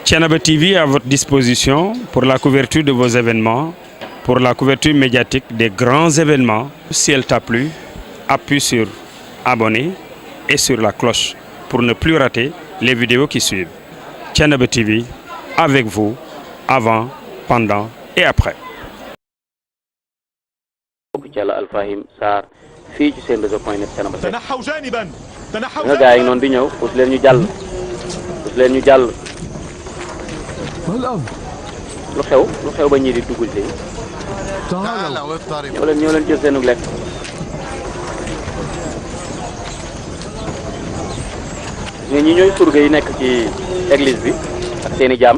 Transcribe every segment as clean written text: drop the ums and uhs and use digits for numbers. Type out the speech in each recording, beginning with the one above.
Thiénaba TV est à votre disposition pour la couverture de vos événements, pour la couverture médiatique des grands événements. Si elle t'a plu, appuie sur abonner et sur la cloche pour ne plus rater les vidéos qui suivent. Thiénaba TV, avec vous, avant, pendant et après. Alfahim Sarr fii ci seen réseau.net Thiénaba Seck nga gars yi noonu di ñëw pousse leen ñu jàll lu xew ba ñii di dugg si ñoo leen jël seenug lekk ñi ñooy surga yi nekk ci église bi ak seeni jaam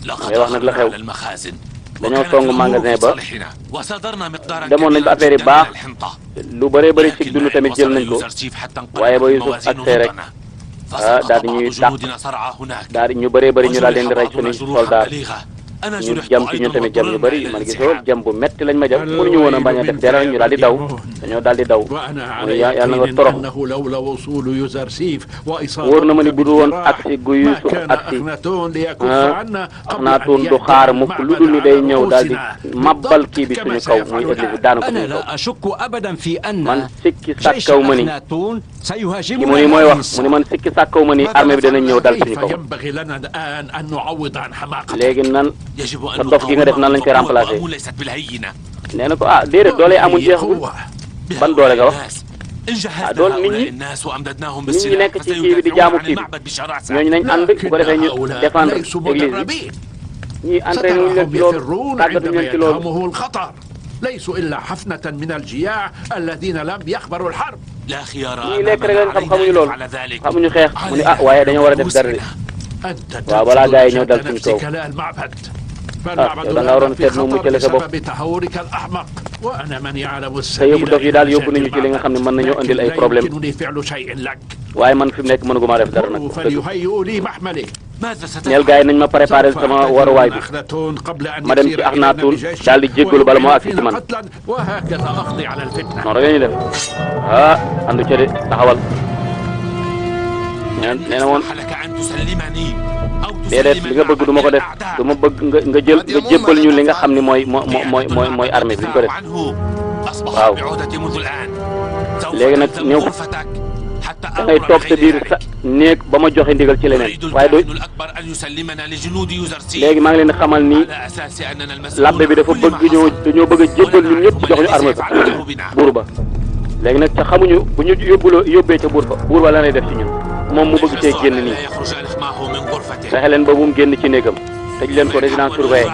ngay wax nag la xew dañoo song magasin ba demoon nañ ba affaire yi baax lu bëree bëri ci dund tamit jël nañ ko waaye ba Youssouf accès rek daal di ñuy dàq daal di ñu bëree bëri ñu daal leen di rey suñu soldat ñu jam ci ñun tamit jam ñu bëri man gisoo jam bu metti lañ ma jam mënuñu woon a bañ a def dara ñu daal di daw dañoo daal di daw mooy yàlla na nga torox wóor na ma ni bu dul woon agsi gu Yuusuf agsi Axnaatoon du xaar mukk lu dul ni day ñëw daal di mabbal kii bi suñu kaw muy église bi daanu ko suñu kaw man sikki sàkkaw ma ni ki mu ni mooy wax mu ni man sikki sàkkaw ma ni armée bi danañ ñëw dal suñu kaw léegi nan sa dof gi nga def nan lañ koy remplacer nee na ko déedéet doole amul jeexagul ban doole nga wax doole nit ñi nekk ci kii bi di jaamu kii bi ñooñu nañ ànd bu ko defee ñu défendre église bi ñii entraîné wuñu leen ci loolu tàggatuñu leen ci loolu ليسوا إلا حفنة من الجياع الذين لم يخبروا الحرب. ñii lekk rek lañ xamuñu loolu xamuñu xeex mu ne waaye dañoo war a def dara de waaw balaa gars yi ñëw dal suñu kaw yow da nga waroon seet nu muccale sa bopp te yóbbu dof yi daal yóbbu nañu ci li nga xam ne mën nañoo andil ay problème waaye man fi mu nekk mënuguma def dara nag neel gars yi nañ ma préparé sama waruwaay bi ma dem ci Axnaatoon daal di jéggalu bala moo agsi ci man noonu rek la ñuy def andu ca de taxawal nee na woon déedéet li nga bëgg du ma ko def du ma bëgg nga jébbal ñu li nga xam ni mooy armée bi ñu ko def waaw léegi nag ñëw da ngay toog sa biir sa néeg ba ma joxe ndigal ci leneen waaye doo léegi maa ngi leen di xamal ni labbe bi dafa bëgg dañoo bëgg a jébbal ñun ñëpp jox ñu armée ba buur ba léegi nag ca xamuñu bu ñu yóbbee ca buur ba la lay def ci ñun moom mu bëgg cee génn nii fexe leen ba bu mu génn ci néegam tëj leen ko résidence surveillée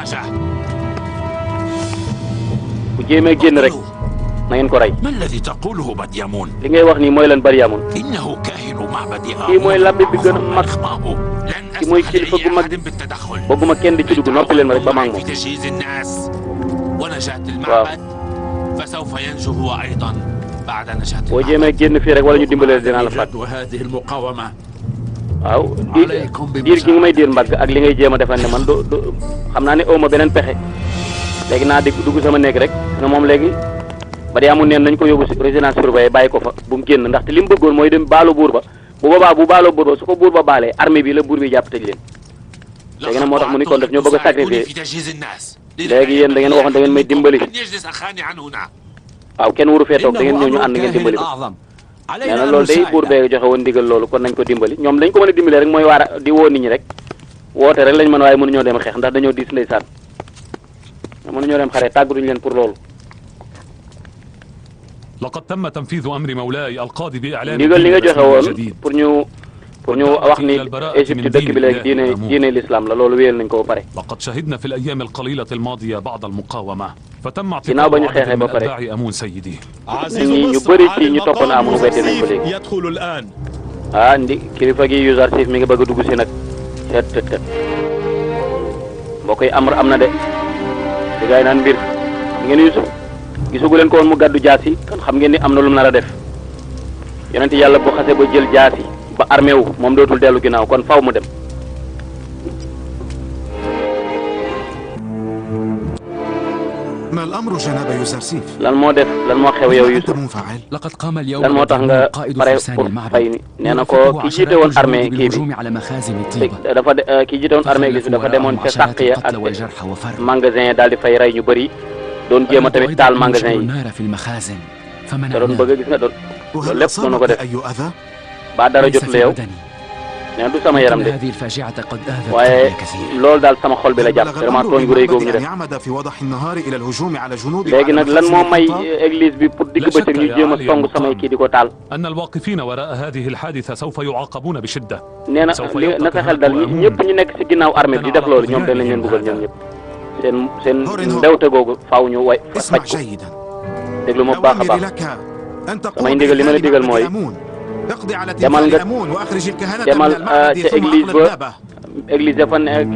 bu jéemee génn rek na ngeen ko rey li ngay wax nii mooy lan Baryamun kii mooy labbe bi gën a mag kii mooy kilifa gu mag bëgguma kenn di ci dugg noppi leen ma rek ba maa ngi moom waaw boo jéemee génn fii rek wala ñu dimbalee dinaa la fàtt waaw diir gi nga may diir mbagg ak li ngay jéem a defal ne man do xam naa ne aw ma beneen pexe léegi naa dugg sama néeg rek ne moom léegi Baryamun neen nañ ko yóbbu résidence surveillée bàyyi ko fa bu mu génn ndaxte li mu bëggoon mooy dem baalu buur ba bu boobaa bu baaloo buur ba su ko buur ba baalee armée bi la buur bi jàpp tëj leen léegi nag moo tax mu ni kon daf ñoo bëgg a sacrifier léegi yéen da ngeen waxoon da ngeen may dimbali waaw kenn waru fee toog da ngeen ñëw ñu ànd ngeen dimbali ko nee na loolu day buur bee joxe woon ndigal loolu kon nañ ko dimbali ñoom lañ ko mën a dimbali rek mooy waar di woo nit ñi rek woote rek lañ mën waaye mënuñoo dem xeex ndax dañoo diis ndeysaan mënuñoo dem xare tàggatuñu leen pour loolu لقد تم تنفيذ أمر مولاي القاضي بإعلان ndigal li nga joxe woon pour ñu wax ni Égypte dëkk bi léegi diine l'islam la loolu wéyal nañ ko ba pare لقد شهدنا في الأيام القليلة الماضية بعض المقاومة فتم ginnaaw ba ñu xeexee ba pare أتباع أمون سيدي ñu bëri ci ñu toppoon Amun weddi nañ ko léegi kilifa gi Yuzarsif mi ngi bëgg a dugg si nag tet mbokk yi amr am na de di gaay naan mbir ngeen Yusuf gisagu leen ko woon mu gàddu jaasi kon xam ngeen ni am na lu mu nar a def yonent yàlla bu xasee ba jël jaasi ba armé wu moom dootul dellu ginnaaw kon faw mu dem الأمر جناب يوزرسيف؟ lan moo def lan moo xew yow Youssouf لقد قام اليوم lan moo tax nga قائد pare فرسان pour المعبد fay ni nee na ko ki jiite woon armée kii bi بالهجوم على مخازن طيبة dafa ki jiite woon armée bi dafa demoon ca sàq ya ak magasin daal di fay rey ñu bëri doon jéem a tamit taal magasin yi النار في المخازن te doon bëgg gis nga doon loolu وهل lépp noonu ko أصابك def أي أذى؟ ba dara ليس jot la في yow بدني nee na du sama yaram de هذه الفاجعة قد آذت waaye قلبي كثير loolu daal sama xol bi la هل jàpp بلغ vraiment الأمر tooñ gu rëy googu ñu بالمعبد أن def يعمد في وضح النهار إلى الهجوم على جنود léegi nag lan moo may église bi pour digg bëccëg ñu jéem a song samay kii di ko taal أن الواقفين وراء هذه الحادثة سوف يعاقبون بشدة nee na na sa xel dal ñëpp ñu nekk ci ginnaaw armée bi di def loolu ñoom dañ lañ leen buggal ñoom ñëpp seen ndewte googu faaw ñu way اسمع faj ko جيدا déglu ma bu baax a أوامري baax لك أن damay تقوم ndigal li ma la digal mooy اقضي على demal تمثال nga أمون وأخرج الكهنة من demal المعبد ca ثم église أقلب ba بابه église ya fa nekk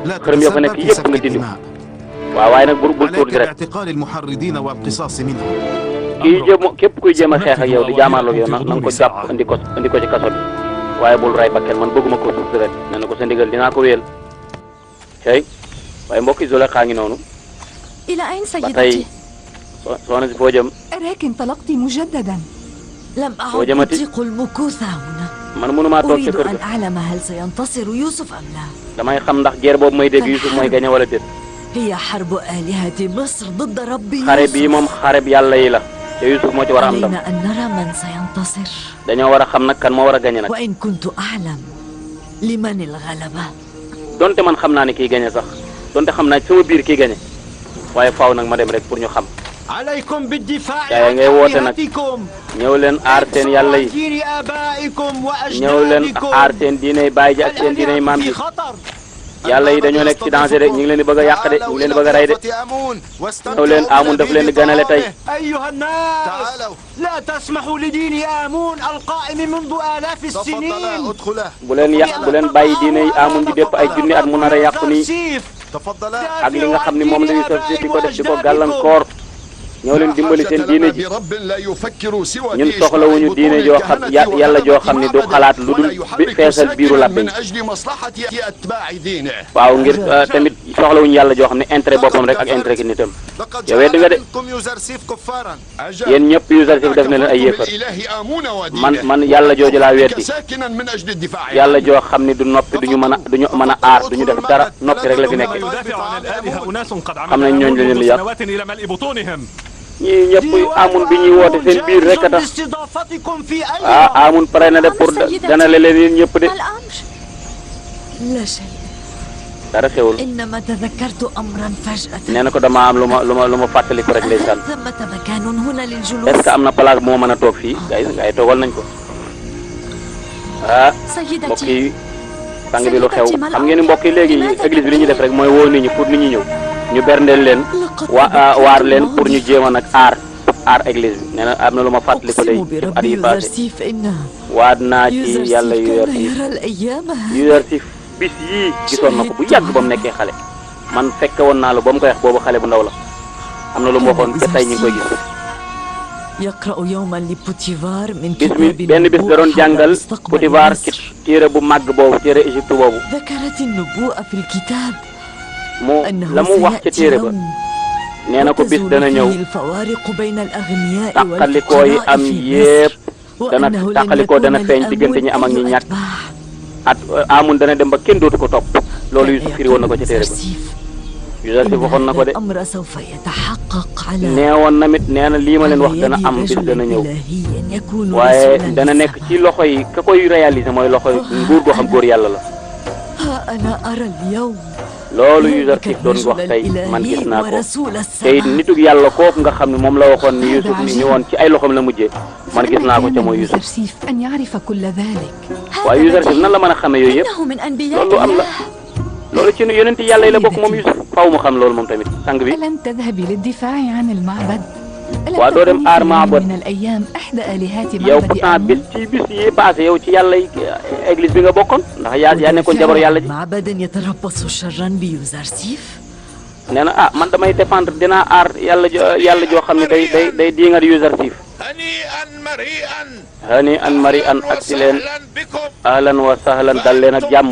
لا xërëm ya fa nekk تتسبب في yëpp سفك nga dindi الدماء waaw waaye nag bul tuur عليك deret باعتقال المحرضين والقصاص منهم kii jéem képp kuy jéem a xeex ak yow di jaamaarloog yow na nga ko jàpp indi ko ci kaso bi waaye bul ray bakken man bëgguma ko tuur deret nee na ko sa ndigal dinaa ko wéyal cey waaye mbokki Zuleyxa ngi noonu إلى أين ba tey سيدتي؟ soxna si foo jëm أراك انطلقت مجددا. لم أعد وجمتي؟ أطيق المكوث هنا. man mënumaa toog ci أريد kër أن ga أعلم هل سينتصر يوسف أم لا. damay xam ndax guerre boobu may dégg Youssouf mooy gañe wala déet هي حرب آلهة مصر ضد رب xare bii moom يوسف. xare bi yàlla yi la te Youssouf moo ci war a am ndam علينا أن نرى من سينتصر. dañoo war a xam nag kan moo war a gañe nag وإن كنت أعلم لمن الغلبة. donte man xam naa ne kii gañe sax donte xam naa ci sama biir kii gañe waaye faaw nag ma dem rek pour ñu xam عليكم بالدفاع yaa عن ngay woote nag آلهتكم ñëw leen aar seen yàlla yi دين آبائكم ñëw leen وأجدادكم. aar seen diiney baay ji ak seen diiney maam ji في خطر. yàlla yi dañoo nekk ci danger de ñu ngi leen di bëgg a yàq de ñu ngi leen di bëgg a rey de ñëw leen Amun daf leen di ganale tey أيها الناس لا تسمحوا لدين آمون القائم منذ آلاف السنين. bu leen bàyyi diiney Amun ji dépp ay junni at mu nar a yàqu nii ak li nga xam ni moom la ñu sof di ko def di ko gàllankoor ñëw leen dimbali seen diine ji ñun soxlawuñu diine joo xam yàlla joo xam ni du xalaat lu dul feesal biiru labbe yi waaw ngir tamit soxlawuñu yàlla joo xam ne intérêt boppam rek ak intérêt ki nitam yow weddi nga de yéen ñëpp Yuzarsif def na leen ay yéefar man yàlla jooju laa weddi yàlla joo xam ni du noppi duñu mën a aar duñu def dara noppi rek la fi nekkee xam nañ ñooñu la leen di yàq ñii ñëpp Amun bi ñuy woote seen biir rek a tax Amun pare na de pour ganale leen yéen ñëpp de الأمر لا شيء. dara xewul إنما تذكرت أمرا فجأة. nee na ko dama am lu ma fàttaliku rek ndeysaan ثمة مكان هنا est-ce للجلوس. que am na place bu ma mën a toog fii gars yi toogal nañ ko mbokk سيدتي yi sang bi lu xew xam ngeen ni mbokk yi léegi église bi li ñuy def rek mooy woo nit ñi pour nit ñi ñëw ñu berndeel leen waar leen pour ñu jéem a nag aar église bi nee na am na lu ma fàttaliku day أقسم at برب yi passé يوزرسيف إنه waat naa ci yàlla يوزرسيف كان يرى الأيام هذه. Yuzarsif bis yii gisoon na ko bu yàgg ba mu nekkee xale man fekke woon naa la ba mu koy wax boobu xale bu ndaw la am na lu mu waxoon te tey ñu ngi koy gis يقرأ يوما لبوتيفار من bis mi كتاب benn bis da doon النبوءة jàngal حول مستقبل Potifar ci مصر. téere bu màgg boobu téere Égypte boobu ذكرت النبوءة في الكتاب mu la mu wax ci téere ba nee na ko bis dana ñëw الفوارق بين الأغنياء tàqalikoo yi am yépp dana tàqalikoo dana feeñ diggante ñi am ak ñi ñàkk at Amun dana dem ba kenn dootu ko topp loolu Yusuf firi woon na ko ci téere ba Yuzarsif waxoon na ko de الأمر سوف يتحقق على neewoon namit nee na lii ma leen wax dana am bis dana ñëw waaye dana nekk ci loxo yi ka koy réaliser mooy loxo yi nguur goo xam góor yàlla la ها أنا أرى اليوم loolu Yuzarsif doon wax tey man gis naa ko tey nitug yàlla kooku nga xam ne moom la waxoon ni Yusuf ni woon ci ay loxoom la mujjee man gis naa ko ca mooy Yusuf أن يعرف كل ذلك. waaye Yuzarsif nan la mën a xamee yooyu yëpp إنه من أنبياء loolu am la loolu ci yonent yàlla yi la bokk moom Yusuf faaw mu xam loolu moom tamit sang bi ألن تذهبي للدفاع عن المعبد؟ ألم waa doo dem تكوني aar في يوم معبد من الأيام إحدى آلهات yow معبد pourtant bis آمون؟ ci bis yi passé yow ci yàlla yi église bi nga bokkoon ndax yaa nekkoon jabaru yàlla ji معبد يتربص شرا بيوزرسيف. nee na ah man damay défendre dinaa aar yàlla joo xam ne day diingat Yuzarsif hani an mari an ak si leen ahlan wa sahlan dal leen ak jàmm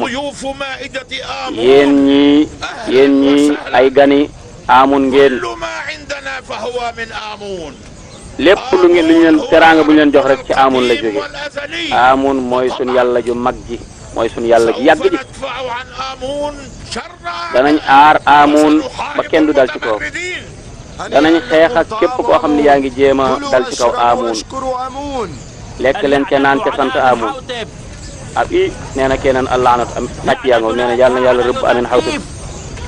yéen ñii ay gani Amun ngeen lépp lu ñu leen teraanga bu ñu leen jox rek ci Amun la jóge Amun mooy suñu yàlla ju mag ji mooy suñu yàlla ji yàgg ji danañ aar Amun ba kenn du dal ci kaw danañ xeex ak képp koo xam ne yaa ngi jéem a dal ci kaw Amun lekk leen ca naan ca sant Amun ab i nee na keneen allahnat am sàcc yaa ngoog nee na yàlla na yàlla rëbb amin xawtib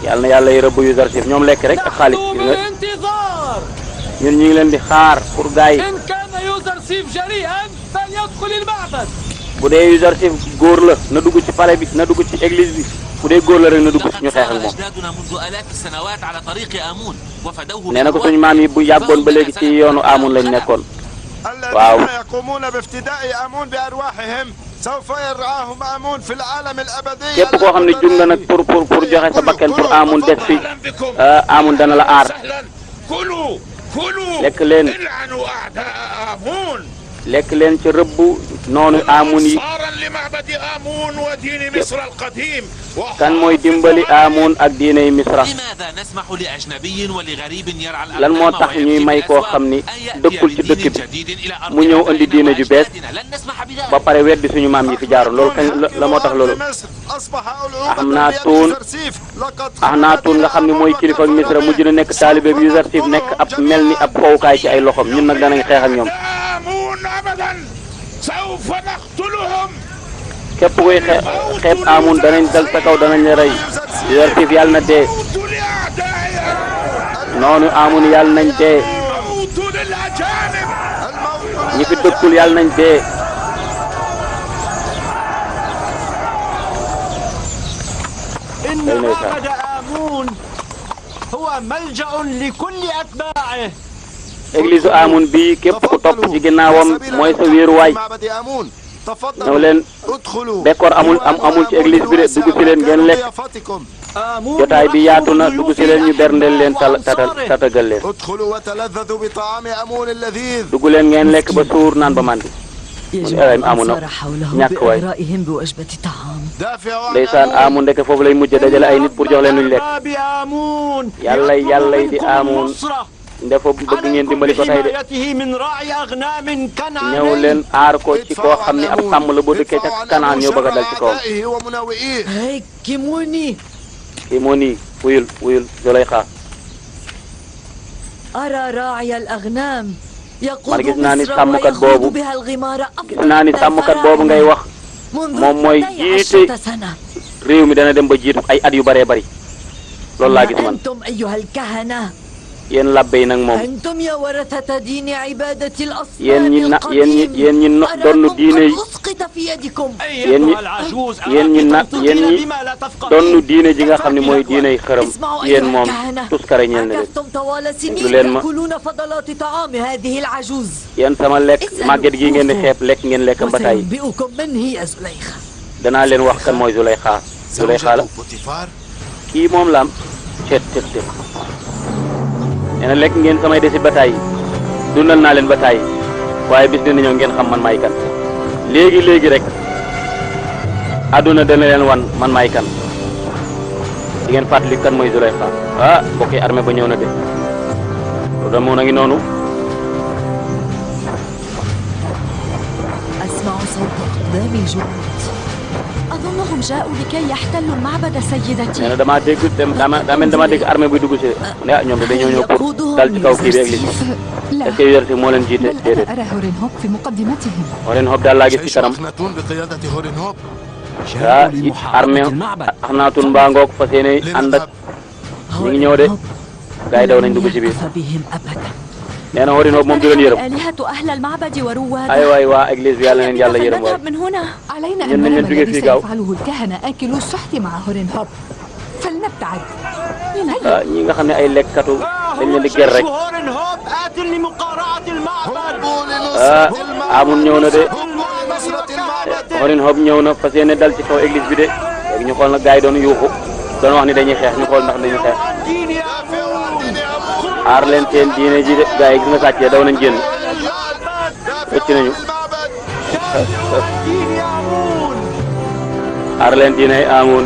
yàlla na yàlla rëbb yu zarsif ñoom lekk rek ak xaalis gis nga ñun ñu ngi leen di xaar pour gars yi bu dee yu zarsif góor la na dugg ci palais bi na dugg ci église bi bu dee góor la rek na dugg ci ñu xeex ak moom nee na ko suñu maam yi bu yàggoon ba léegi ci yoonu Amun lañ nekkoon waaw képp koo xam ne jug nga nag pour joxe sa bakkan pour Amun des fi Amun dana la aar lekk leen ci rëbb noonu Amun yi kan mooy dimbali Amun ak diiney Misra lan moo tax ñuy may koo xam ni dëkkul ci dëkk bi mu ñëw andi diine ju bees ba pare weddi suñu maam yi fi jaaroon loolu kañ la moo tax loolu Axnaatuun nga xam ne mooy kilifa ak Misra mujj na nekk taalibe bi Yuzarsif nekk ab mel ni ab fowukaay ci ay loxoom ñun nag danañ xeex ak ñoom képp kuy xeeb Amun danañ dal sa kaw danañ la rey Yuzarsif yàlla na dee noonu Amun yàlla nañ dee ñi fi dëkkul yàlla nañ dee معبد آمون هو ملجأ لكل أتباعه église Amun bi képp ku topp ci ginnaawam mooy sa wéeruwaay ñëw leen décor amul ci église bi de dugg si leen ngeen lekk jotaay bi yaatu na dugg si leen ñu berndeel leen tatagal leen dugg leen ngeen lekk ba suur naan ba màndi Amun ñàkk waay ndeysaan Amun ndeke foofu lay mujj dajale ay nit pour jox leen luñ lekk yàlla di Amun ndefa bëgg ngeen dimbali ko tey de ñëw leen aar ko ci koo xam ne ab sàmm la boo dëkkee ca Kanaan ñoo bëgg a dal ci kawam kii moo nii wuyul Zulayxa man gis naa ni sàmmkat boobu ngay wax moom mooy jiite réew mi dana dem ba jiitu ay at yu bëree bëri loolu laa gis man yéen labbe yi nag moom yéen ñi donnu diine yi yéen ñi donnu diine ji nga xam ne mooy diine yi xërëm yéen moom tuskare ñeel na leen lu leen ma yéen sama lekk màgget gi ngeen di xeeb ngeen lekk ba tey danaa leen wax kan mooy Zulayxa la kii moom la am cet nee na lekk ngeen samay desi bataay dundal naa leen bataay waaye bis dina ñëw ngeen xam man maay kan léegi rek àdduna dana leen wan man maay kan di ngeen fàttali kan mooy Zulayxa bokki armée ba ñëw na de lu da moon a ngi noonu أظنهم جاءوا لكي يحتلوا المعبد سيدتي. nee na damaa dégg armée buy dugg si ne ñoom dañoo ñëw pour dal ci kaw kii bi église est-ce que Yuzarsif moo leen jiite déedéet. Horenhop daal laa gis ci kanam armée Axnaatuun mbaa ngoog fas yéene ànd ak ñu ngi ñëw de gars yi daw nañ dugg ci biir. nee na Horenhop moom du leen yërëm ay waay waa église bi yàlla na leen yàlla yërëm waay ñun nañ leen jógee fii gaaw ñi nga xam ne ay lekkatu dañ leen di ger rek Amun ñëw na de Horenhop ñëw na fas yéene dal ci kaw église bi de léegi ñu xool nag gars yi doon yuuxu doon wax ni dañuy xeex ñu xool ndax dañuy xeex aar leen seen diine ji de gars yi gis nga sàccee daw nañ génn rëcc nañu aar leen diine Amun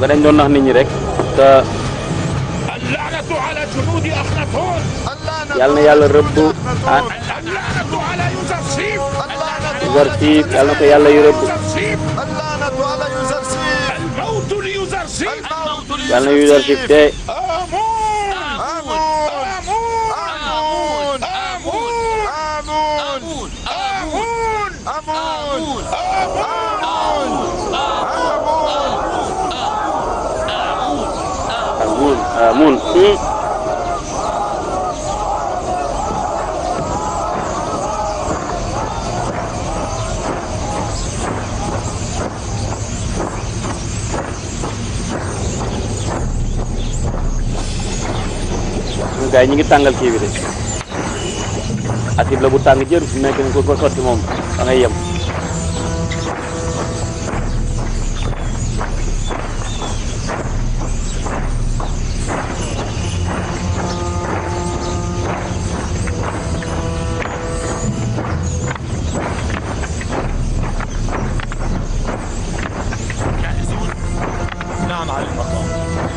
ba dañ doon nax nit ñi rek te اللعنة على جنود أخناتون. yàlla na yàlla rëbb اللعنة على يوزرسيف. Yuzarsif yàlla na ko yàlla yu rëbb اللعنة على يوزرسيف. الموت ليوزرسيف. yàlla na Yuzarsif te آمون. آمون. آمون. آمون. آمون. آمون. amun gaay ñi ngi tàngal kii bi de asib la bu tàng jër fu nekk ni ko sotti moom da ngay yem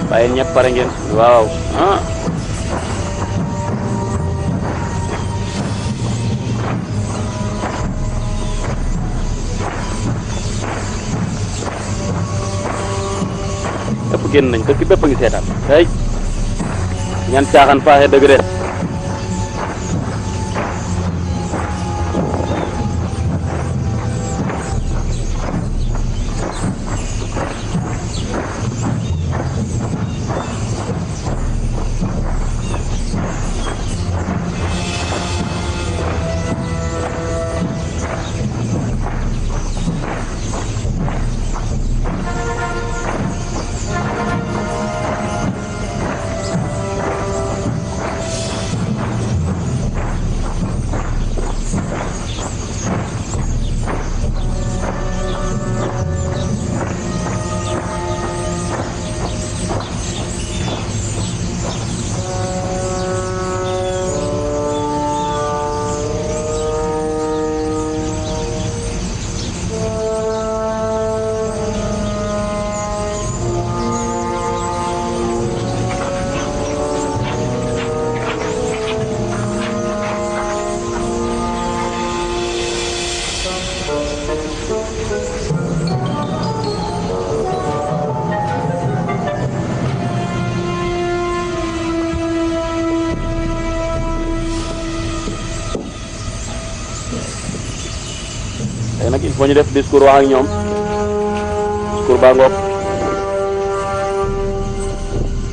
bàyyi ñëpp pare ngeen waaw ah ëpp génn nañ dëkk bépp a ngi seetaan ay ñan caaxaan faaxe dëgg de nag il faut ñu def discours wax ak ñoom discours baa ngoog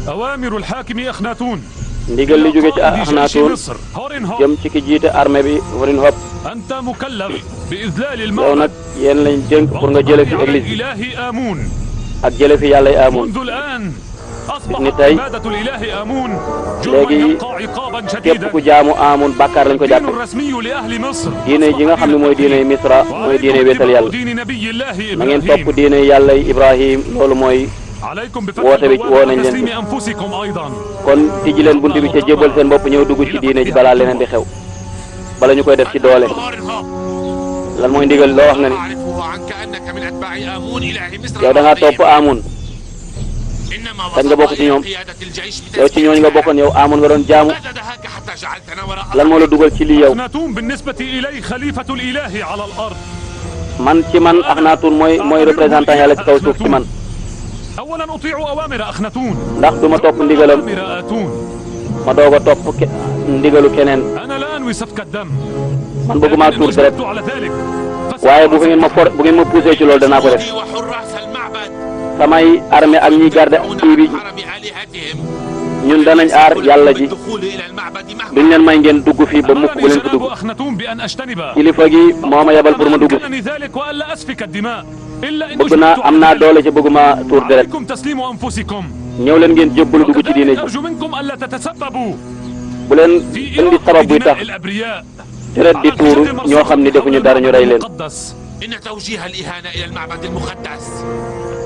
أوامر الحاكم أخناتون ndigal li jóge ci Akhenaton jëm ci ki jiite armée bi Horenhop أنت مكلف بإذلال yow المعبد nag yéen lañ dénk pour nga jële fi église bi الإله آمون ak jële fi yàllay Amun منذ الآن أصبحت نتاي. عبادة الإله آمون جرما léegi يلقى عقابا képp شديدا ku jaamu Amun bàkkaar lañ ko الدين jàppe الرسمي لأهل مصر diine ji nga xam ne mooy diine Misra mooy diine wéetal yàlla دين نبي الله na ngeen topp إبراهيم diine yàllay Ibrahim loolu mooy عليكم بفتح woote bi woo البوابة nañ leen وتسليم أنفسكم أيضا kon tijji leen buntu bi ca jébal seen bopp ñëw dugg ci diine ji balaa leneen di xew bala ñu koy def ci doole lan mooy ndigal loo wax nga ni yow da ngaa topp Amun kañ nga bokk ci ñoom yow ci ñooñu nga bokkoon yow Amun nga doon jaamu lan moo la dugal ci lii yow أخناتون بالنسبة إلي خليفة الإله على الأرض man ci man Akhenaton mooy représentant yàlla ci kaw suuf ci man أولا أطيع أوامر أخناتون ndax du ma topp ndigalam أوامر آتون ma doog a topp ndigalu keneen أنا لا أنوي سفك الدم man bëgguma tuur deret أجبرت على ذلك waaye bu ngeen ma bu ngeen ma poussé ci loolu danaa ko def samay armée ak ñiy garde kii bi ñun danañ aar yàlla ji duñ leen may ngeen dugg fii ba mukk bu leen fi dugg أخناتون بأن أجتنب kilifa gi moo ma yebal pour ma dugg أنني ذلك وألا أسفك الدماء إلا إن bëgg naa am naa doole ci bëgguma tuur deret عليكم تسليم أنفسكم ñëw leen ngeen jébbalu dugg ci diine ji أرجو منكم ألا تتسببوا bu leen في indi sabab buy tax دماء الأبرياء deret di tuuru ñoo xam ni defuñu dara ñu rey leen المقدس إن توجيه الإهانة إلى المعبد المقدس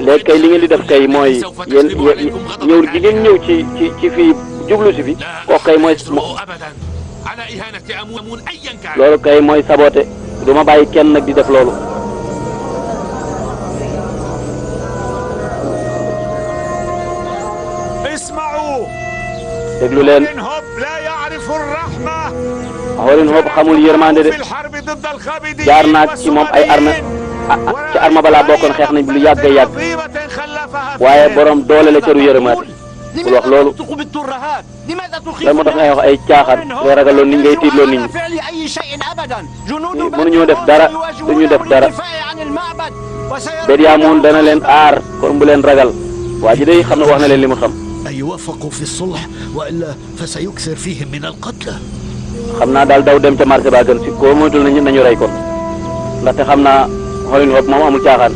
léegi kay li ngeen di def kay mooy yéen ñëw gi ngeen ñëw ci fii jublu si fi kooku kay mooy أبدا على إهانة آمون أيا كان loolu kay mooy saboté du ma bàyyi kenn nag di def loolu déglu leen Houghton Hope xamul yërmande de jaar naag ci moom ay arme ci arme balaa bokkoon xeex nañ bi lu yàgg yàgg waaye borom doole la cëru yërmaat bul wax loolu lan moo tax ngay wax ay caaxaan ngay ragaloon nit ngay tiitloo nit ñi mënuñoo def dara duñu def dara Bedyamoun dana leen aar kon bu leen ragal waa ji day xam ne wax na leen li mu xam. xam naa daal daw dem ca marché ba gën si koo moytul nañu rey kon ndaxte xam naa Houghton Hope moom amul caaxaan.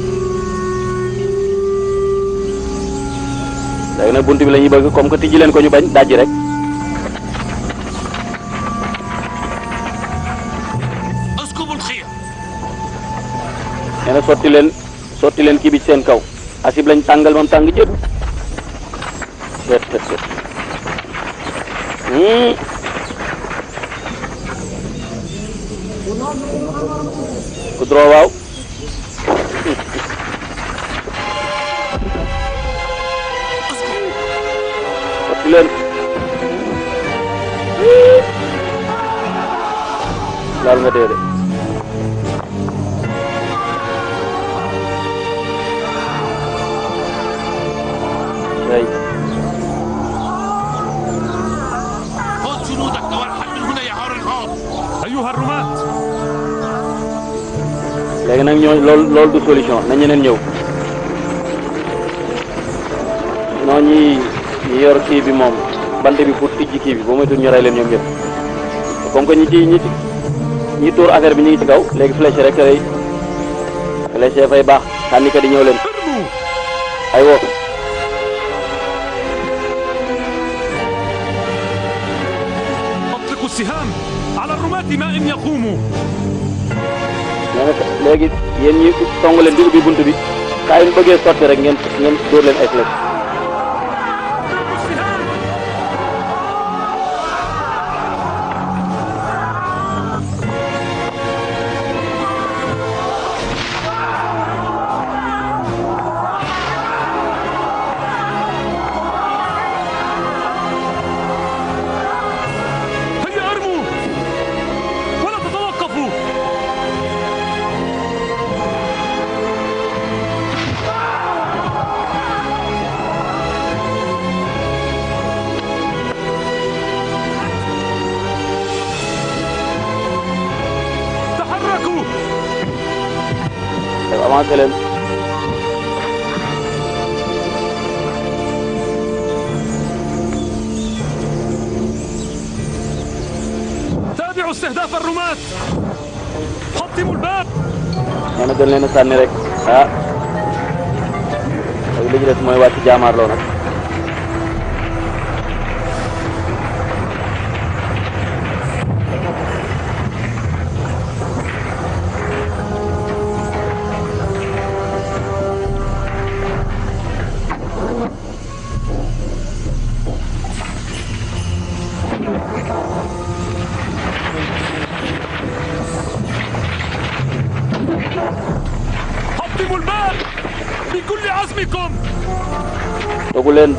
léegi nag bunt bi la ñuy bëgg comme que tijji leen ko ñu bañ dajji rek. nee na sotti leen kii bi ci seen kaw asib lañ tàngal moom tàng jëpp. ku droit waaw. sotti leen. laal nga dee de. ay. خذ جنودك وارحل من هنا يا هورن هوب أيها الرماة. léegi nag loolu du solution na ñeneen ñëw non ñi yor kii bi moom bant bi pour tijji kii bi ba moytuwul ñu rey leen ñoom ñëpp comme que ñi tuur affaire bi ñu ngi ci kaw léegi flèche rek lay flèche fay baax sànni ka di ñëw leen ay wo أطلقوا السهام على الرماة ما إن يقوموا. léegi yéen ñi song leen di ubbi bunt bi saa yu bëggee sotti rek ngeen dóor leen ay flèche. avancé leen. تابعوا استهداف الرماة. حطموا الباب. nee na gën leen a sànni rek ah li ci des mooy wàcc jaamaarloo nag.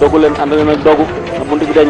dogu leen ànd leen ak dogu na bunt bi dañ.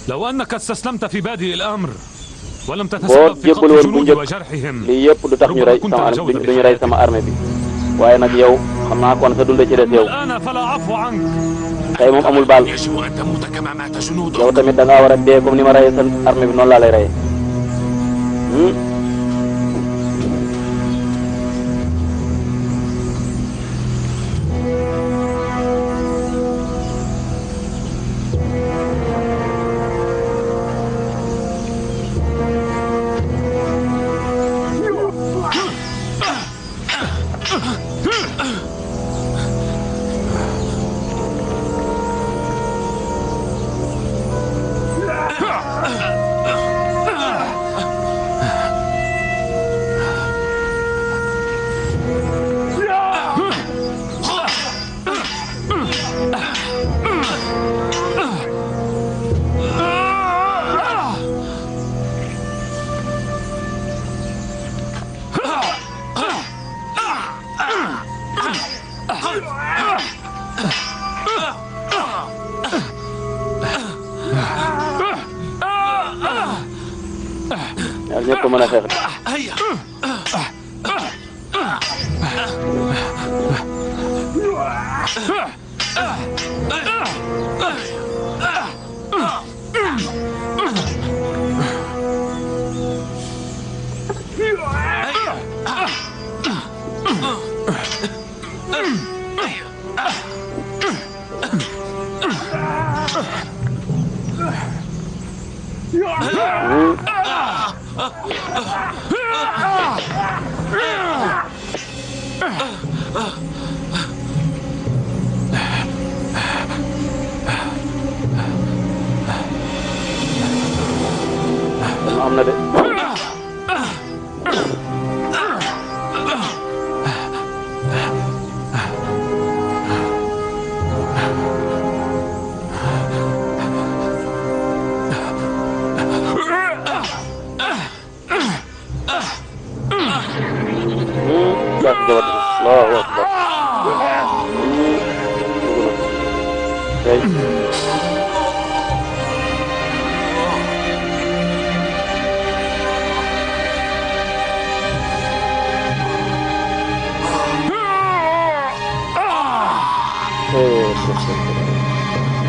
لو أنك استسلمت في بادئ الأمر ولم تتسبب في قتل الجنود وجرحهم ربما كنت نجوت armée bi waaye nag yow xam naa kon sa dund ci des yow الآن فلا عفو عنك tey moom amul baal yow tamit da ngaa war a dee comme ni ma reyee sa armée bi noonu laa lay reyee. ñaar ñëpp mën a xeex. am na de. Allahu akbar.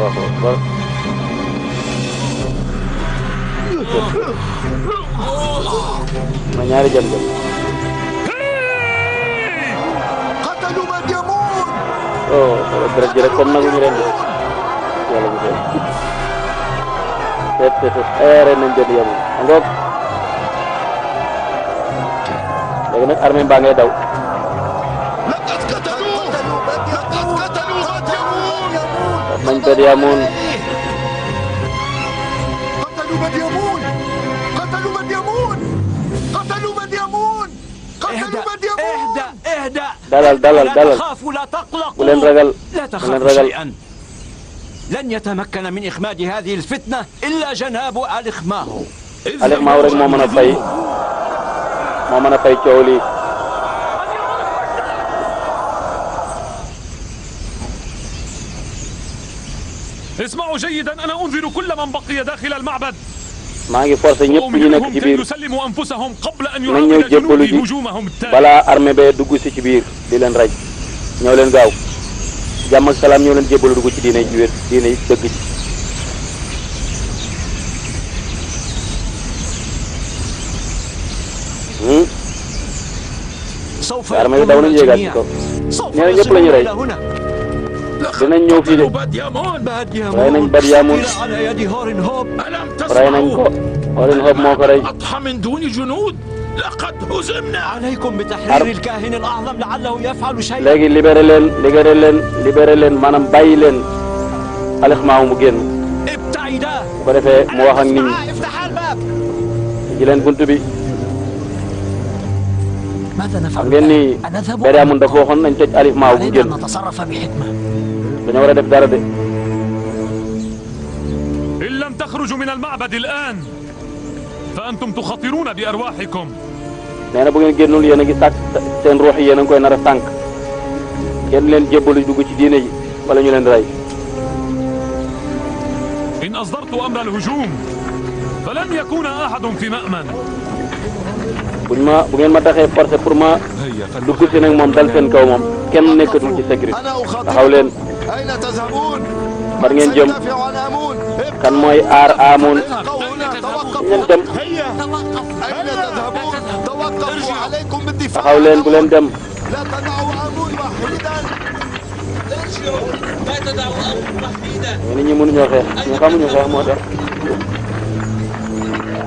Allahu akbar. Ma ñaari jam-jam. قتلوا مديمون. Oh, berat jelas comme nangu ñu ren de. Yàlla bu dee. Ren nañ jënd yamul. Ngoog. Léegi nag armée baa ngay daw. لقد قتلوا مديمون. Nañ Badiamoun. قتلوا مديمون. قتلوا مديمون. قتلوا مديمون. قتلوا مديمون. اهدأ Dalal. لا تخافوا لا تقلقوا. Bu leen ragal. لا تخافوا شيئا. لن يتمكن من إخماد هذه الفتنة إلا جناب الإخماو. Alixmaaw rek moo mën a fay coow lii. اسمعوا جيدا أنا أنذر كل من بقي داخل المعبد. maa ngi forcé ñëpp ñu nekk ci biir يسلموا أنفسهم قبل أن nañ ñëw يعاود jébbalu جنودي ji هجومهم التالي. balaa armée bee dugg si ci biir di leen raj ñëw leen gaaw jàmm ak salaam ñëw leen jébbalu dugg ci diine ji wér diine yi dëgg ci. armée bi daw nañu yéegaat ci kaw nee na ñëpp la ñu rey dinañ ñëw fii de rey nañ Badiamoun rey nañ ko Horin Hob moo ko rey. عليكم بتحرير الكاهن الأعظم لعله يفعل شيئا. léegi libéré leen maanaam bàyyi leen Alixmaaw mu génn bu ko defee mu wax ak nit ñi ji leen bunt bi xam ngeen ni Badiamoun dafa waxoon nañ tëj Alixmaaw mu génn dañoo war a def dara de. إن لم تخرجوا من المعبد الآن فأنتم تخاطرون بأرواحكم. nee na bu ngeen génnul yéen a ngi sàkk seen ruux yi yéen a ngi koy nar a sànq kenn leen jébbalu dugg ci diine ji wala ñu leen rey. إن أصدرت أمر الهجوم فلن يكون أحد في مأمن. bu ngeen ma taxee forcé pour ma dugg si nag moom dal seen kaw moom kenn nekkatul ci sécurité taxaw leen. أين تذهبون؟ bar ngeen jëm دافعوا عن آمون. kan mooy aar Amoun ngeen dem أين تذهبون؟ توقفوا عليكم بالدفاع. taxaw leen bu leen dem. لا تدعوا آمون وحيدا. nit ñi mënuñoo xeex ñu xamuñu xeex moo tax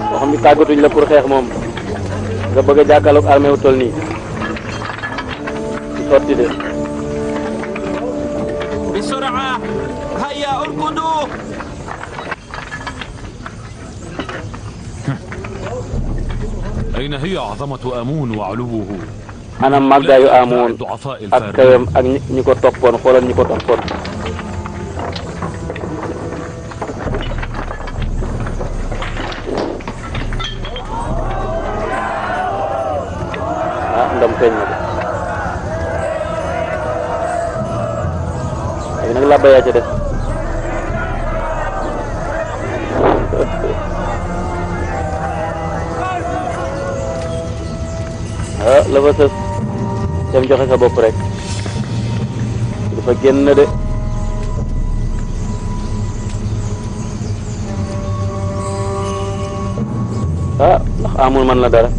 boo xam ni tàggatuñ la pour xeex moom nga bëgg a jàkkaarloog armée wu toll nii ci sotti de. بسرعة هيا اركضوا. أين هي عظمة آمون وعلوه؟ ana màggaayu Amoun ak kawam ak ñi ko toppoon xoolal ñi ko toppoon. ndam feeñ na de. nag labba yaa ca des ah la fa sës dem joxe sa bopp rek dafa génn de ah ndax amul man la dara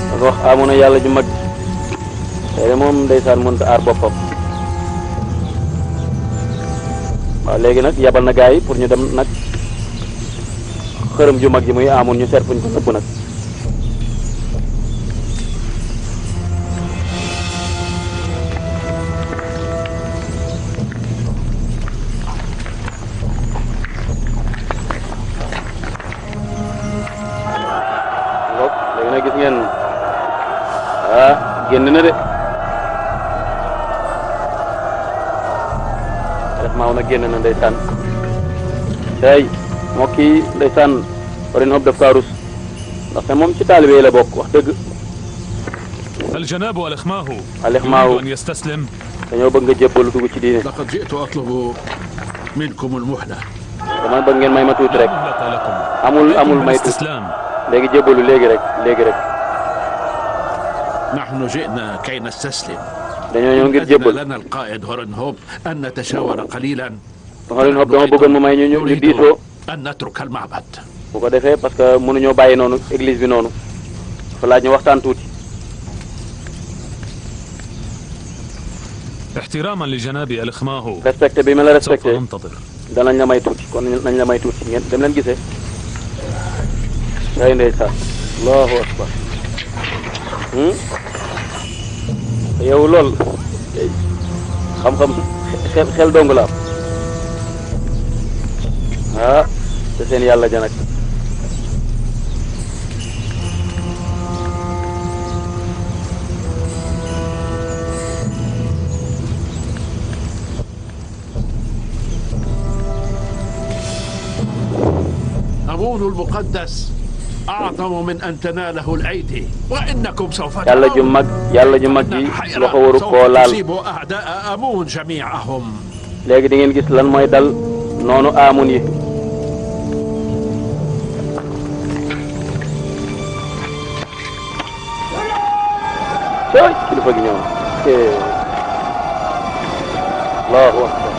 dafa wax amoon na yàlla ju mag tey moom ndeysaan mënut a aar boppam waaw léegi nag yabal na gars yi pour ñu dem nag xërëm ju mag ji muy amoon ñu seet fu ñu ko nëbb nag léegi nag gis ngeen ah génn na de maaw na génn na ndeysaan tey moo kii ndeysaan warin xob daf kaa rus ndaxte moom ci taalibe yi la bokk wax dëgg الجناب والإخماه الإخماه أن يستسلم dañoo bëgg nga jébbalu dugg ci diine لقد جئت أطلب منكم المهلة dama bëgg ngeen may ma tuuti rek amul may tuuti léegi jébbalu léegi rek نحن جئنا كي نستسلم dañoo ñëw ngir jébbal لنا القائد هورن هوب أن نتشاور قليلا Horin Hob dama bëggoon mu may ñu diisoo أن نترك المعبد bu ko defee parce que mënuñoo bàyyi noonu église bi noonu fa laaj ñu waxtaan tuuti احتراما لجناب الإخماه respecté bi ma la respecté سوف ننتظر danañ la may tuuti kon nañ la may tuuti ngeen dem leen gisee ngay ndeysaan allahu akbar yow lool xam-xam xel dong la ah te seen yàlla ja nag أمون المقدس أعظم من أن تناله الأيدي وإنكم سوف yàlla ju mag ji loxo waru koo laal تصيب أعداء أمون جميعهم léegi di ngeen gis lan mooy dal noonu amun yi sooy kilifa gi ñëw allahu akbar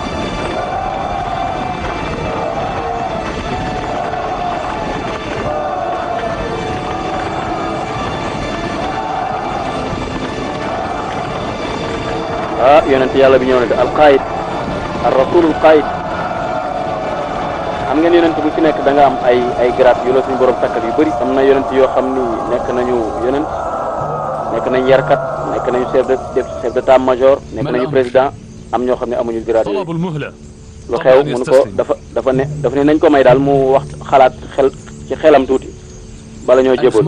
ah yonent yàlla bi ñëw na de alqaayid ar rasulul qaayid xam ngeen yonent bu ci nekk da nga am ay grade yu la suñu borom takkal yu bëri am na yonent yoo xam ni nekk nañu yonent nekk nañ yarkat nekk nañu chef d'état major nekk nañu président am ñoo xam ne amuñu grade yooyu lu xew mun ko dafa ne nañ ko may daal mu wax xalaat ci xelam tuuti bala ñoo jébal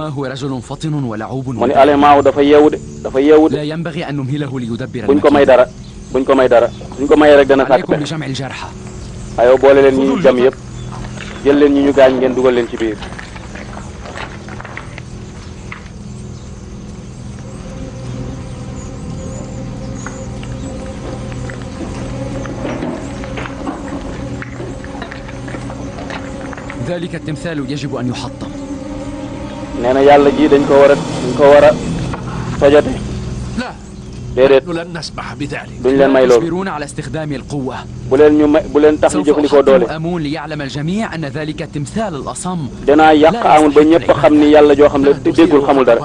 mu ne Alimaaw dafa yeewu de buñ ko may dara suñ ko mayee rek dana sàkk pexe ayoo boole leen ñi ñu jam yëpp jël leen ñi ñu gaañ ngeen dugal leen ci biir ذلك التمثال يجب أن يحطم nee na yàlla ji dañ ko war a tojate déedéet لن نسمح بذلك duñ leen may loolu يجبرون على استخدام القوة bu leen tax ñu jëfandikoo doole أمون ليعلم الجميع أن ذلك التمثال الأصم danaa yàq Amun ba ñëpp xam ni yàlla joo xam ne déggul xamul dara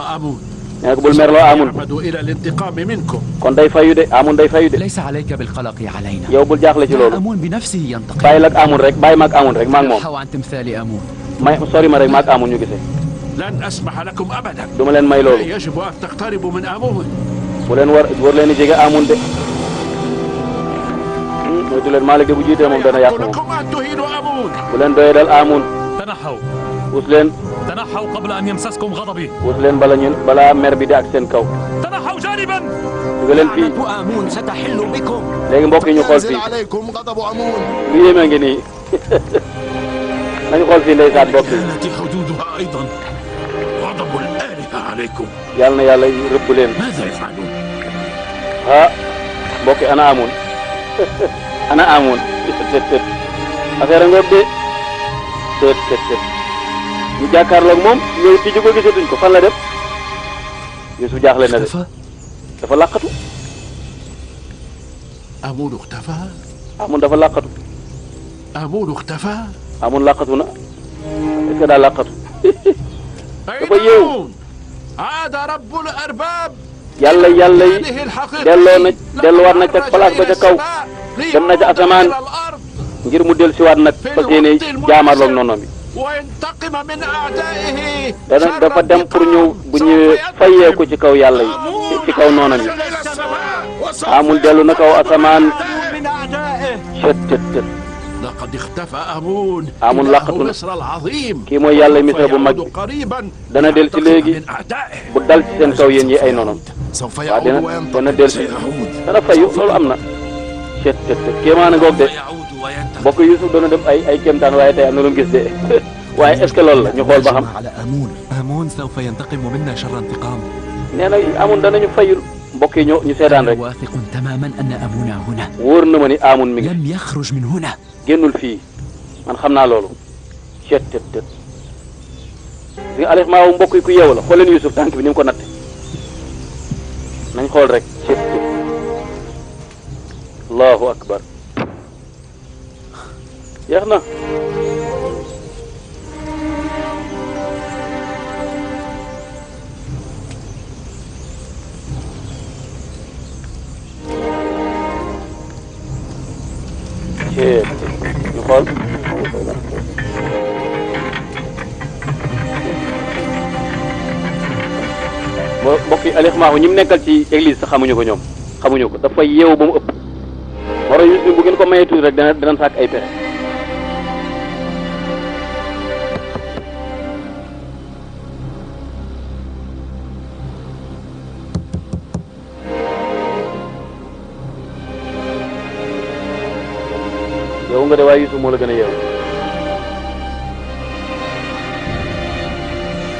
nee ko bul merloo Amun إلى الانتقام منكم kon day fayu de Amun day fayu de ليس عليك بالقلق علينا yow bul jaaxle ci loolu أمون بنفسه ينتقم bàyyi ak Amun rek bàyyi ma ak Amun rek maa ngi moom عن تمثال أمون may sori ma rek ma ak Amun ñu gisee لن أسمح لكم أبدا du ma leen may loolu يجب أن تقتربوا من أمون bu leen war leen jege Amun de moytu leen Malick de bu jiitee moom dana yàq moom bu leen doyee dal Amun puus leen تنحوا قبل أن يمسسكم غضبي puus leen balaa mer bi di ak seen kaw تنحوا جانبا duga leen fii أمون ستحل بكم léegi mbokk yi ñu xool fii عليكم غضب أمون lu yéeme ngi nii nañu xool fii ndeysaan mbokk yi التي حدودها أيضا غضب الآلهة عليكم yàlla na yàlla rëbb leen ماذا يفعلون ah mbokk yi ana Amun ana amoon affaire ngoog de ñu jàkkaarloog moom ñëw tijji ko gisatuñ ko fan la dem Yuusuf jaaxle na de dafa làqatu آمون اختفى amoon dafa làqatu آمون اختفى amoon làqatu na est-ce que daa làqatu dafa أين yeewu آمون عاد رب الأرباب yàlla yi هذه الحقيقة delluwaat na ca place ba ca kaw dem na ca asamaan ngir mu dellusiwaat nag fas yéene jaamarloog noonu bi وينتقم من أعدائه dafa dem pour ñu bu ñëwee fayee ko ci kaw yàlla yi ci kaw noonam yi amul dellu na kaw asamaan cët لقد اختفى آمون آمون إنه لقط مصر العظيم kii mooy yàlla misra bu mag يعود قريبا dana del ci léegi من أعدائه bu dal ci seen kaw yéen yi ay noonam سوف waaw يعود dana وينتقم del ci سيعود dana fayu loolu am na cët kéemaa na ngoog de bokk Yuusuf dana dem ay kéemtaan waaye tey am na lu mu gis de waaye est-ce que loolu la ñu xool ba xam على آمون آمون سوف ينتقم منا شر انتقام nee na amun danañu fayul mbokk yi ñu seetaan rek واثق تماما أن أبونا هنا wóor na ma ni amun mi ngi لم يخرج من هنا génnul fii man xam naa loolu cët li Alex Maaw mbokk yi ku yeewu la xool leen Yuusuf tànk bi ni mu ko natte nañ xool rek cët allahu akbar yeex na ñu xool mbokk yi Alex Maaw ñi mu nekkal ci église sax xamuñu ko ñoom xamuñu ko dafa yeewu ba mu ëpp war a Yuusuf bu ngeen ko mayee tuuti rek dana sàkk ay pexe yow nga de waaye Yuusuf moo la gën a yeewu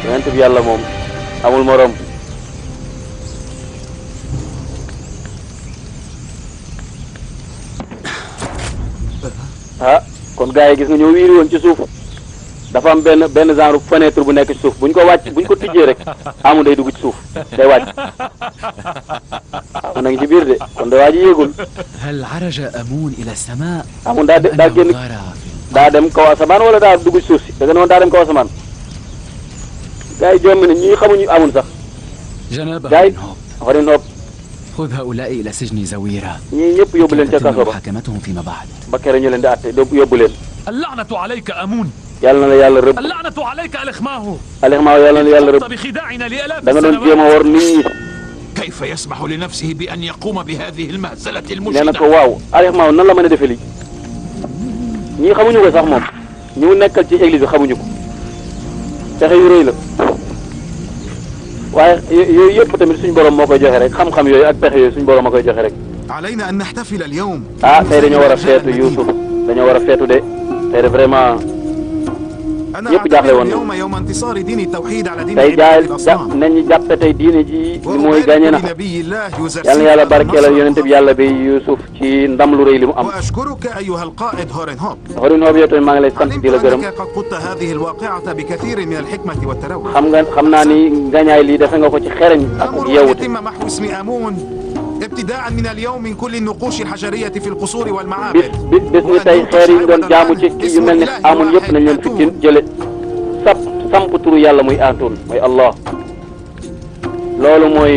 yonent bi yàlla moom amul morom ah kon gars yi gis nga ñoo wiiri woon ci suuf dafa am benn genre fenêtre bu nekk ci suuf buñ ko tijjee rek amu day dugg ci suuf day wàcc amu na ngi ci biir de kon da waa ji yéegul هل عرج أمون إلى السماء amun daa génn daa dem kaw asamaan wala daa dugg ci suuf si da nga noonu daa dem kaw asamaan gars yi jommi ne ñii xamuñu amun sax جناب gars yi xorin nopp خذ هؤلاء إلى سجن زويرة ñii ñëpp yóbbu leen ca kaso ba محاكمتهم فيما بعد ba kere ñu leen di àtte yóbbu leen اللعنة عليك أمون yàlla na la yàlla rëbb اللعنة عليك ألخ ماهو Alex Maaw yàlla na la yàlla rëbb بخداعنا لآلاف da nga doon jéem a war nit ñi كيف يسمح لنفسه بأن يقوم بهذه المهزلة nee na المشينة ko waaw Alex Maaw nan la mën a defee lii ñii xamuñu ko sax moom ñi mu nekkal ci église bi xamuñu ko pexe yu rëy la waaye yooyu yëpp tamit suñ borom moo koy joxe rek xam-xam yooyu ak pexe yooyu suñ borom moo koy joxe rek علينا أن نحتفل اليوم ah tey dañoo war a feetu Yuusuf dañoo war a feetu de tey de vraiment أنا ñëpp jaaxle أعتبر woon اليوم يوم انتصار دين التوحيد على دين tey jaay عبادة الأصنام nañu jàppe tey diine ji mooy gàñe na وأبارك لنبي الله yàlla na يوزرسيف yàlla barkeelal النصر yonente bi yàlla bi Yuusuf ci ndam lu rëy li mu am وأشكرك أيها القائد هورنهوب xorin hoob yow tamit maa ngi lay sant علمت di la gërëm أنك قد قدت هذه الواقعة بكثير من الحكمة والتروي xam naa ni ngañaay lii defe nga ko ci xereñ ak أمر أن yeewute يتم محو اسم آمون ابتداء من اليوم من كل النقوش الحجرية في القصور bis والمعابد bis ni tey xeer yi ñu doon jaamu ci kii yu mel ne amun yëpp nañ leen fi jële samp turu yàlla muy Atoun mooy Allah loolu mooy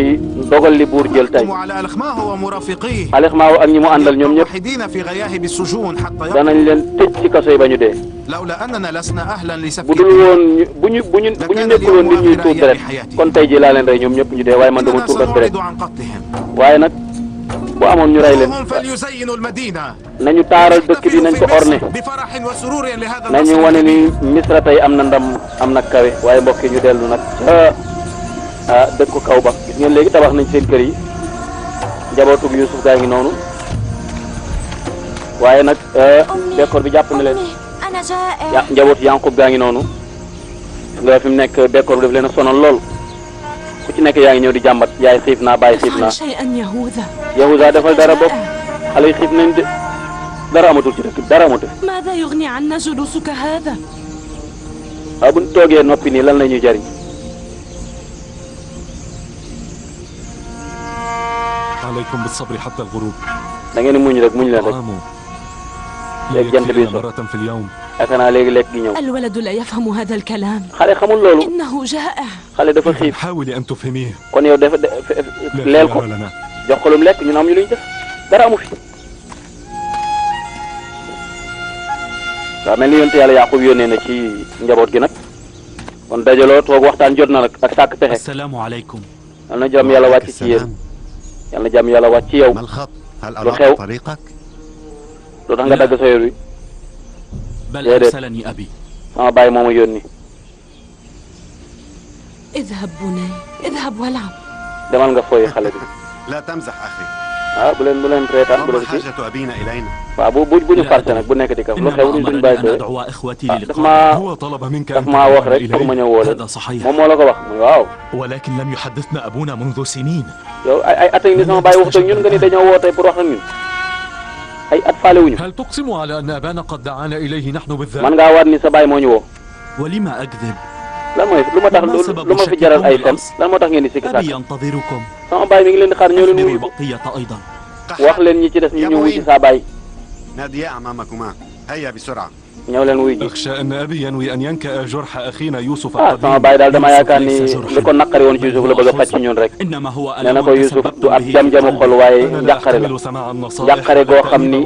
dogal li buur jël tey على ألخماه ومرافقيه Alex Maaw ak ñi mu àndal ñoom ñëpp وحيدين في غياهب السجون حتى danañ leen tëj ci kaso yi ba ñu dee لولا أننا لسنا أهلا لسفك bu dul woon bu ñu nekkul woon nit ñuy tuur deret kon tey ji laa leen rey ñoom ñëpp ñu dee waaye man dama إننا tuur deret سنعرض عن قتلهم waaye nag bu amoon ñu rey leen هم فليزينوا المدينة nañu taaral dëkk bi nañ ko orné بفرح وسرور لهذا nañu النصر wane ni Misra tey am na ndam am na kawe waaye mbokk yi ñu dellu nag ca dëkku kaw ba gis ngeen léegi tabax nañ seen kër yi njabootug Yuusuf gaa ngi noonu waaye nag bekkoor bi jàpp na leen أنا جائع njabootu Yanqub gaa ngi noonu nga fi mu nekk bekkoor bi daf leen a sonal lool ku ci nekk yaa ngi ñëw di jàmbat yaay xiif naa bàyyi xiif naa افعل شيئا يهوذا Yahuza defal dara bopp xale yi xiif nañ de dara amatul ci dëkk dara amatul. ماذا يغني عنا جلوسك هذا؟ waaw bu ñu toogee noppi nii lan la ñuy jariñ. عليكم بالصبر حتى الغروب. da ngeen muñ rek muñ leen rek. léegi jant bi so مرة في اليوم. yaakaar naa léegi lekk gi ñëw. الولد لا يفهم هذا الكلام. xale xamul loolu. إنه جائع. xale dafa xiif. حاولي أن تفهميه. kon yow dafa leel ko jox ko lu mu lekk ñun am ñu luñ def dara amu fi. waaw mel ni yonent yàlla Yaqub yónnee na ci njaboot gi nag kon dajaloo toog waxtaan jot na nag ak sàkk pexe. السلام عليكم. yal na jàmm yàlla wàcc ci yéen yal na jàmm yàlla wàcc ci yow. lu xew lu tax nga dagg sa yoon wi. بل أرسلني أبي. sama baay moo ma yónni. اذهب بني اذهب والعب. demal nga fooy xale bi. لا تمزح أخي. ah bu leen reetaan bu leen kii. حاجة أبينا إلينا. waaw bu ñu farce nag bu nekk di kaf lu xew ni suñu bàyyi doole. daf maa wax rek pour ma ñëw woo leen moom moo la ko wax muy waaw. ولكن لم يحدثنا أبونا منذ سنين. yow ay at ak ni sama bàyyi waxtu ak ñun nga ni dañoo woo tey pour wax ak ñun ay at faale wuñu. هل تقسم على أن أبانا قد دعانا إليه نحن بالذات؟ man ngaa waat ni sa bàyyi moo ñu woo. ولما أكذب؟ lan mooy lu ma tax lu ma fi jaral ay fen lan moo tax ngeen di sikki sàkk. أبي ينتظركم. sama bàyyi mi ngi leen di xaar ñëw leen wuyu. بالبقية أيضا. wax leen ñi ci des ñu ñëw wuyu ci saa bàyyi. ناديا أمامكما هيا بسرعة. ñëw leen wuyu ji. أخشى أن أبي ينوي أن ينكأ جرح أخينا يوسف ah sama bàyyi daal dama yaakaar ni li ko naqari woon ci Youssouf la bëgg a faj ci ñun rek. إنما هو nee na ko Youssouf du ab jam-jamu xol waaye njàqare la njàqare goo xam ni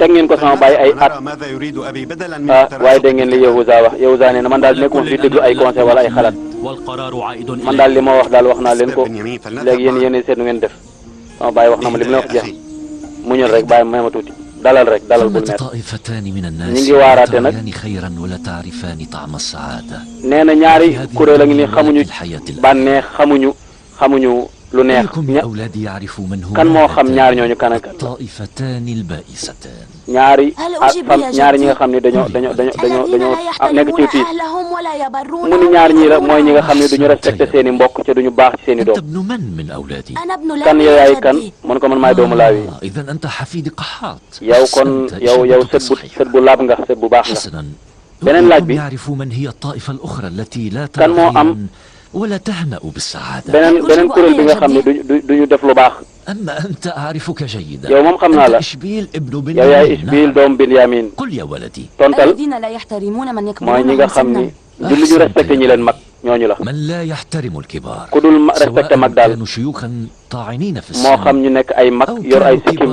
teg ngeen ko sama bàyyi ay at. ماذا يريد أبي بدلا من ah waaye dégg ngeen li Yahuza wax Yahuza nee na man daal nekkuma fi déglu ay conseil wala ay xalaat والقرار عائد man daal li ma wax daal wax naa leen ko léegi yéen seet nu ngeen def sama bàyyi wax na ma li mu la wax jeex muñal rek bàyyi may ma tuuti dalal rek dalal bul mer. ñi ngi waaraate nag nee na ñaari kuréel a ngi ni xamuñu bànneex xamuñu lu neex kan moo xam ñaar ñooñu kan ak kan ñaari ñi nga xam ne dañoo nekk ci tiis mu ni ñaar ñii la mooy ñi nga xam ne duñu respecté seen i mbokk te duñu baax ci seen i doom kan yow yaay kan mun ko man maay doomu laawi yow kon yow sët bu laab nga sët bu baax nga beneen laaj bi kan moo am beneen kuréel bi nga xam ne duñu def lu baax yow moom xam naa la yow yaay Isbiil doom Binyamin tontal mooy ñi nga xam ni du lu ñu respecté ñi leen mag ñooñu la ku dul respecté mag daal moo xam ñu nekk ay mag yor ay sikkim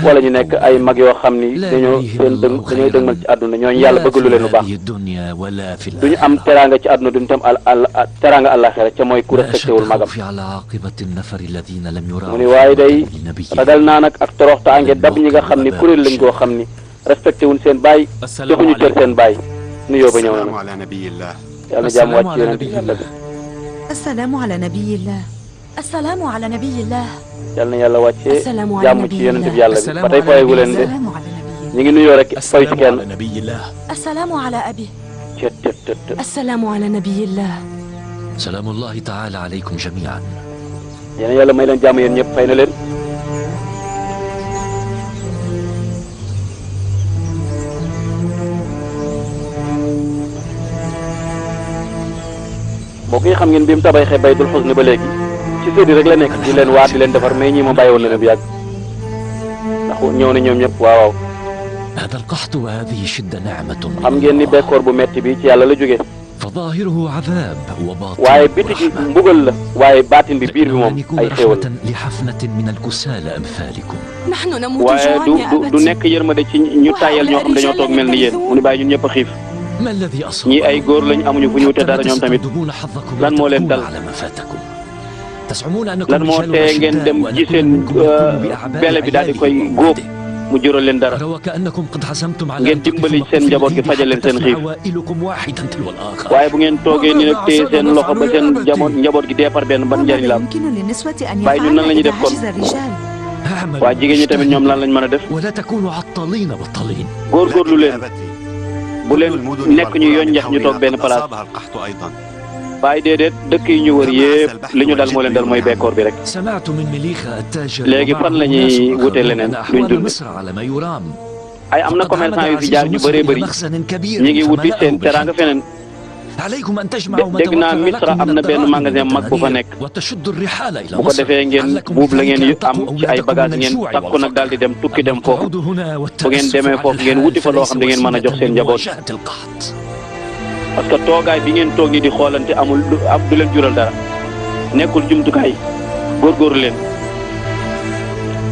wala ñu nekk ay mag yoo xam ni dañooy dëgmal ci àdduna ñooñu yàlla bëgg lu leen lu baax duñu am teraanga ci àdduna duñu tam teraanga àllaxira ca mooy ku respecté wul magam mu ni waaye day ragal naa nag ak toroxtaange dab ñi nga xam ni kuréel lañ koo xam ni respecté wuñ seen baay joxuñu cër seen baay nuyoo ba ñëw na yàlla jàmm wàcc ci yonent yàlla bi. assalaamu ala nabiyillah. assalaamu ala nabiyillah. yàlla na yàlla wàccee jàmm ci yonent bi yàlla bi ba tey fooyeegu leen de ñu ngi nuyoo rek fay ci kenn. assalaamu ala abi. assalaamu ala nabiyillah. salaamullahi taala alaykum jamian. yéen yàlla may leen jàmm yéen ñëpp fay na leen. mbokk yi xam ngeen bi mu tabaxee baytul xusni ba léegi ci sëdi rek la nekk di leen waat di leen defar mais ñi ma bàyyi woon na leen bu yàgg ndax ñëw na ñoom ñëpp waaw xam ngeen ni bekkoor bu metti bi ci yàlla la jógee waaye biti gi mbugal la waaye baatin bi biir bi moom ay xéewal waaye du nekk yërmande ci ñu tàyyal ñoo xam dañoo toog mel ni yéen mu ni bàyyi ñun ñëpp a xiif ñii ay góor lañ amuñu fu ñu wute dara ñoom tamit lan moo leen dal lan moo tee ngeen dem ji seen bele bi daal di koy góob mu jural leen dara ngeen dimbali seen njaboot gi fajal leen seen xiif waaye bu ngeen toogee ni nag téye seen loxo ba seen njaboot gi dee par benn ban njëriñ la am waaye ñun nan la ñuy def kon waaye jigéen ñi tamit ñoom lan lañ mën a def góorgóorlu leen bu leen nekk ñu yoon njax ñu toog benn place bàyyi déedéet dëkk yi ñu wër yëpp li ñu dal moo leen dal mooy bekkoor bi rek. léegi fan la ñuy wute leneen luñ dund. ay am na commerçant yu fi jaar ñu bëree bëri ñi ngi wuti seen teraanga feneen. dégg naa Misra am na benn magasin mag bu fa nekk bu ko defee ngeen buub la ngeen am ci ay bagages ngeen takku nag daal di dem tukki dem foofu bu ngeen demee foofu ngeen wuti fa loo xam da ngeen mën a jox seen njaboot parce que toogaay bi ngeen toog ni di xoolante amul du leen jural dara nekkul jumtukaay góorgóorlu leen.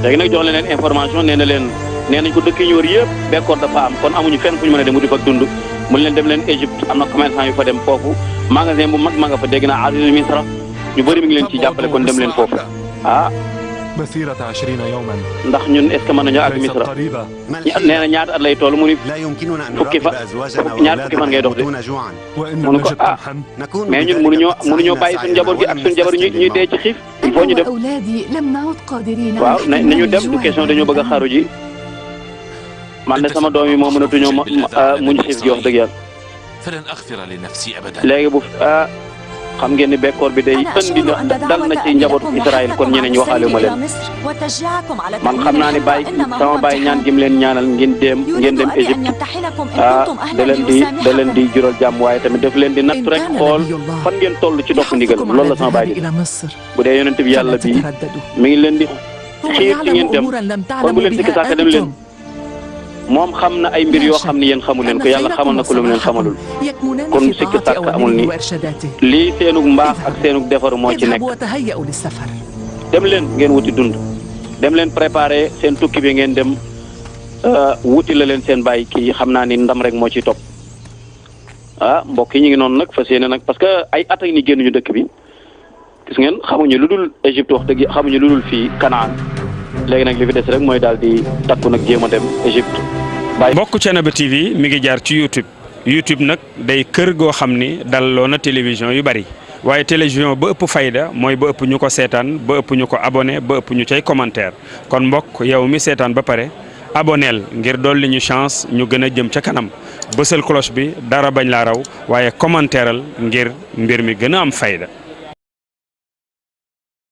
léegi nag jox leen information nee nañ ko dëkk yi ñu wër yëpp bekkoor dafa am kon amuñu fenn fu ñu mën a dem wuti fa dund. mu leen dem leen Égypte am na commerçant yu fa dem foofu magasin bu mag ma nga fa dégg naa Aziz Misra ñu bëri mi ngi leen ci jàppale kon dem leen foofu ah. ndax ñun est ce que mën nañoo àgg Misra nee na ñaata at lay toll mu ni fukki fan ngay dox de mu ne ko ah mais ñun mënuñoo bàyyi suñu njaboot gi ak suñu jabar ñuy dee ci xiif il faut ñu dem waaw nañu dem du question dañoo bëgg a xaru ji. man de sama doom yi moo mënatuñoo muñ xiif gi wax dëgg yàlla léegi bu xam ngeen ni bekkoor bi day indi dal na ci njabootu Israël kon ñeneen ñi waxaale ma leen man xam naa ne sama bàyyi ñaan gi mu leen ñaanal ngeen dem Égypte da leen di jural jàmm waaye tamit daf leen di natt rek xool fan ngeen toll ci topp ndigal loolu la sama bàyyi bu dee yonent bi yàlla bi mi ngi leen di xiir ci ngeen dem kon bu leen sikki sàkk dem leen. moom xam na ay mbir yoo xam ne yéen xamu leen ko yàlla xamal na ko lu mu leen xamalul kon sikki sàkk amul ni lii seenug mbaax ak seenug defaru moo ci nekk dem leen ngeen wuti dund dem leen préparer seen tukki bi ngeen dem wuti la leen seen bàyyi kii xam naa ni ndam rek moo ci topp mbokk yi ñu ngi noonu nag fas yéene nag parce que ay at ak ni génnuñu dëkk bi gis ngeen xamuñu lu dul Égypte wax dëgg xamuñu lu dul fii Kanaan léegi nag li fi des rek mooy daal di takku nag jéem a dem Égypte. mbokk Thiénaba TV mi ngi jaar ci YouTube nag day kër goo xam ni dalloo na télévision yu bari waaye télévision ba ëpp fayda mooy ba ëpp ñu ko seetaan ba ëpp ñu ko abonné ba ëpp ñu cay commentaire kon mbokk yow mi seetaan ba pare aboneel ngir dolli ñu chance ñu gën a jëm ca kanam bësal cloche bi dara bañ laa raw waaye commentaireal ngir mbir mi gën a am fayda.